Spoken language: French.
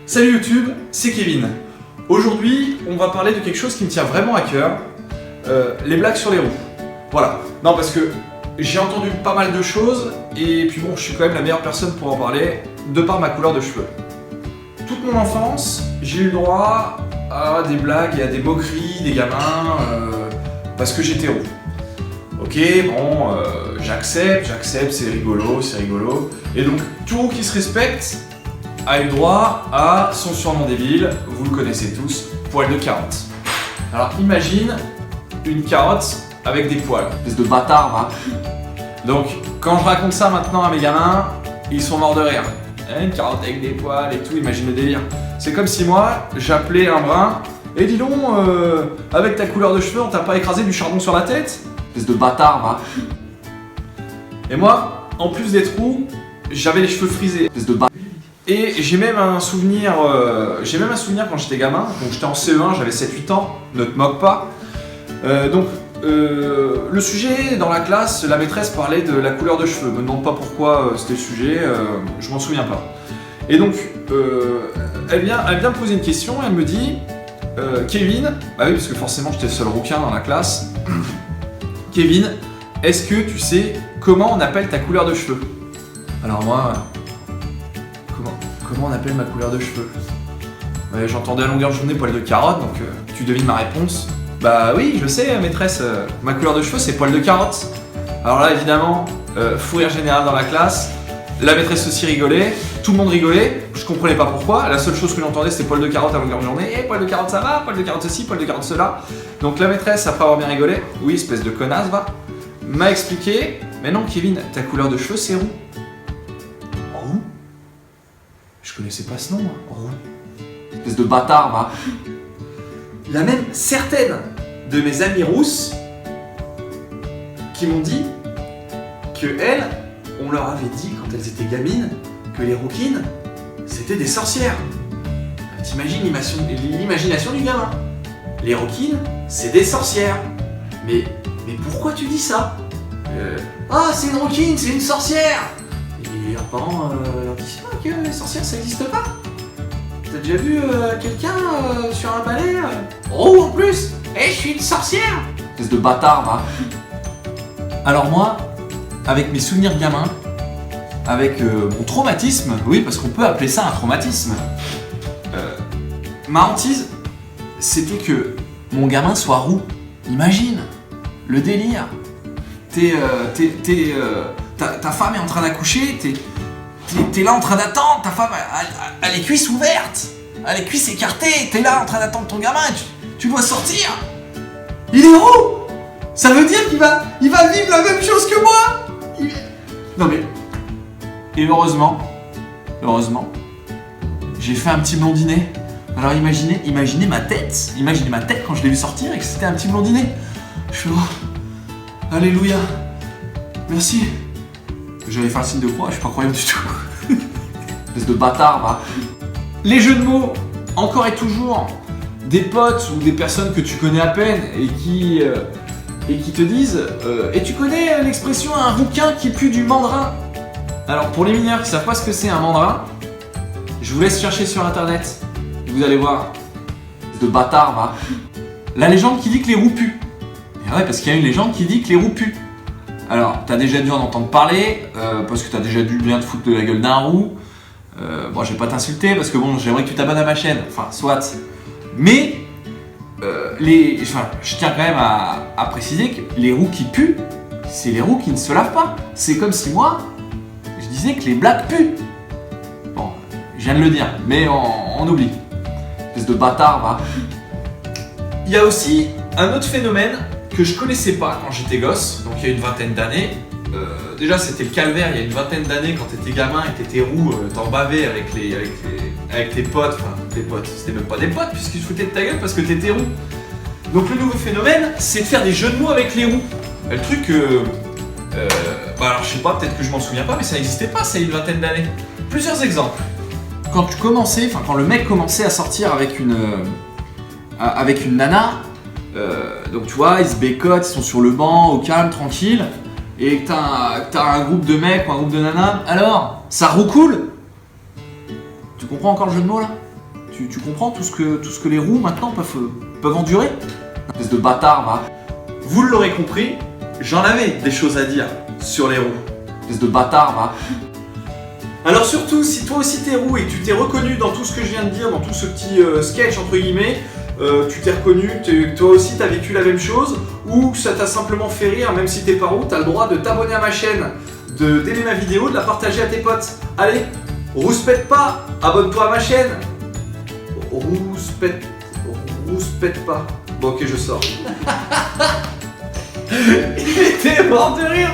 Salut YouTube, c'est Kevin. Aujourd'hui, on va parler de quelque chose qui me tient vraiment à cœur, les blagues sur les roues. Voilà. Non, parce que j'ai entendu pas mal de choses, et puis bon, je suis quand même la meilleure personne pour en parler, de par ma couleur de cheveux. Toute mon enfance, j'ai eu le droit à des blagues et à des moqueries des gamins, parce que j'étais roux. Ok, bon, j'accepte, c'est rigolo. Et donc, tout roux qui se respecte a eu droit à son surnom débile, vous le connaissez tous, poil de carotte. Alors imagine une carotte avec des poils. Espèce de bâtard, va. Donc, quand je raconte ça maintenant à mes gamins, ils sont morts de rire. Une carotte avec des poils et tout, imagine le délire. C'est comme si moi, j'appelais un brun, et dis donc, avec ta couleur de cheveux, on t'a pas écrasé du charbon sur la tête? Espèce de bâtard, va. Et moi, en plus d'être roux, j'avais les cheveux frisés. Espèce de bâtard. Et j'ai même un souvenir quand j'étais gamin, donc j'étais en CE1, j'avais 7-8 ans, ne te moque pas. Le sujet dans la classe, la maîtresse parlait de la couleur de cheveux, me demande pas pourquoi c'était le sujet, je m'en souviens pas. Et donc, elle vient me poser une question, elle me dit, Kevin, bah oui parce que forcément j'étais le seul rouquin dans la classe, Kevin, est-ce que tu sais comment on appelle ta couleur de cheveux? Alors moi... Comment on appelle ma couleur de cheveux? Ouais, j'entendais à longueur de journée poil de carotte, donc tu devines ma réponse. Bah oui, je sais, maîtresse, ma couleur de cheveux c'est poil de carotte. Alors là, évidemment, fou rire général dans la classe, la maîtresse aussi rigolait, tout le monde rigolait, je comprenais pas pourquoi, la seule chose que j'entendais c'était poil de carotte à longueur de journée, poil de carotte ça va, poil de carotte ceci, poil de carotte cela. Donc la maîtresse, après avoir bien rigolé, oui, espèce de connasse, va, m'a expliqué, mais non Kevin, ta couleur de cheveux c'est roux. Roux? Je connaissais pas ce nom, hein. Roux. Espèce de bâtard, va. Il y a même certaines de mes amies rousses qui m'ont dit que elles, on leur avait dit quand elles étaient gamines que les rouquines, c'était des sorcières. T'imagines l'imagination du gamin. Les rouquines, c'est des sorcières. Mais pourquoi tu dis ça? Ah, c'est une rouquine, c'est une sorcière. Et leurs parents leur disent pas que les sorcières ça n'existe pas. T'as déjà vu quelqu'un sur un balai roux en plus? Eh, je suis une sorcière! Espèce de bâtard, va. Alors moi, avec mes souvenirs gamins, avec mon traumatisme, oui parce qu'on peut appeler ça un traumatisme, ma hantise, c'était que mon gamin soit roux. Imagine, le délire. Ta femme est en train d'accoucher, t'es là en train d'attendre, ta femme a les cuisses ouvertes, a les cuisses écartées, t'es là en train d'attendre ton gamin, tu dois sortir. Il est roux. Ça veut dire qu'il va vivre la même chose que moi. Non mais... Et heureusement, j'ai fait un petit blondinet. Alors imaginez ma tête quand je l'ai vu sortir et que c'était un petit blondinet. Je suis oh, alléluia, merci. J'avais fait un signe de croix, je suis pas croyant du tout. Espèce de bâtard, va. Les jeux de mots, encore et toujours, des potes ou des personnes que tu connais à peine et qui te disent et tu connais l'expression un rouquin qui pue du mandrin? Alors pour les mineurs qui savent pas ce que c'est un mandrin, je vous laisse chercher sur internet. Vous allez voir. Espèce de bâtard, va. La légende qui dit que les roux puent. Et ouais, parce qu'il y a une légende qui dit que les roux puent. Alors, t'as déjà dû en entendre parler, parce que t'as déjà dû bien te foutre de la gueule d'un roux. Bon, je vais pas t'insulter, parce que bon, j'aimerais que tu t'abonnes à ma chaîne, enfin, soit. Mais, je tiens quand même à préciser que les roux qui puent, c'est les roux qui ne se lavent pas. C'est comme si moi, je disais que les blacks puent. Bon, je viens de le dire, mais on oublie. Espèce de bâtard, va. Il y a aussi un autre phénomène que je connaissais pas quand j'étais gosse, donc il y a une vingtaine d'années. Déjà c'était le calvaire il y a une vingtaine d'années quand t'étais gamin et t'étais roux, t'en bavais avec tes potes, enfin tes potes, c'était même pas des potes puisqu'ils se foutaient de ta gueule parce que t'étais roux. Donc le nouveau phénomène c'est de faire des jeux de mots avec les roux. Le truc, alors je sais pas, peut-être que je m'en souviens pas mais ça n'existait pas ça il y a une vingtaine d'années. Plusieurs exemples. Quand le mec commençait à sortir avec une nana, donc tu vois, ils se bécotent, ils sont sur le banc, au calme, tranquille, et que t'as un groupe de mecs ou un groupe de nanas, alors, ça roucoule? Tu comprends encore le jeu de mots là? Tu comprends tout ce que les roues maintenant peuvent endurer? Espèce de bâtard, va. Vous l'aurez compris, j'en avais des choses à dire sur les roues. Espèce de bâtard, va. Alors surtout, si toi aussi t'es roux et que tu t'es reconnu dans tout ce que je viens de dire, dans tout ce petit sketch entre guillemets, tu t'es reconnu, toi aussi t'as vécu la même chose, ou ça t'a simplement fait rire, même si t'es pas roux, t'as le droit de t'abonner à ma chaîne, d'aimer ma vidéo, de la partager à tes potes. Allez, rouspète pas, abonne-toi à ma chaîne. Rouspète pas. Bon ok, je sors. Il était mort de rire.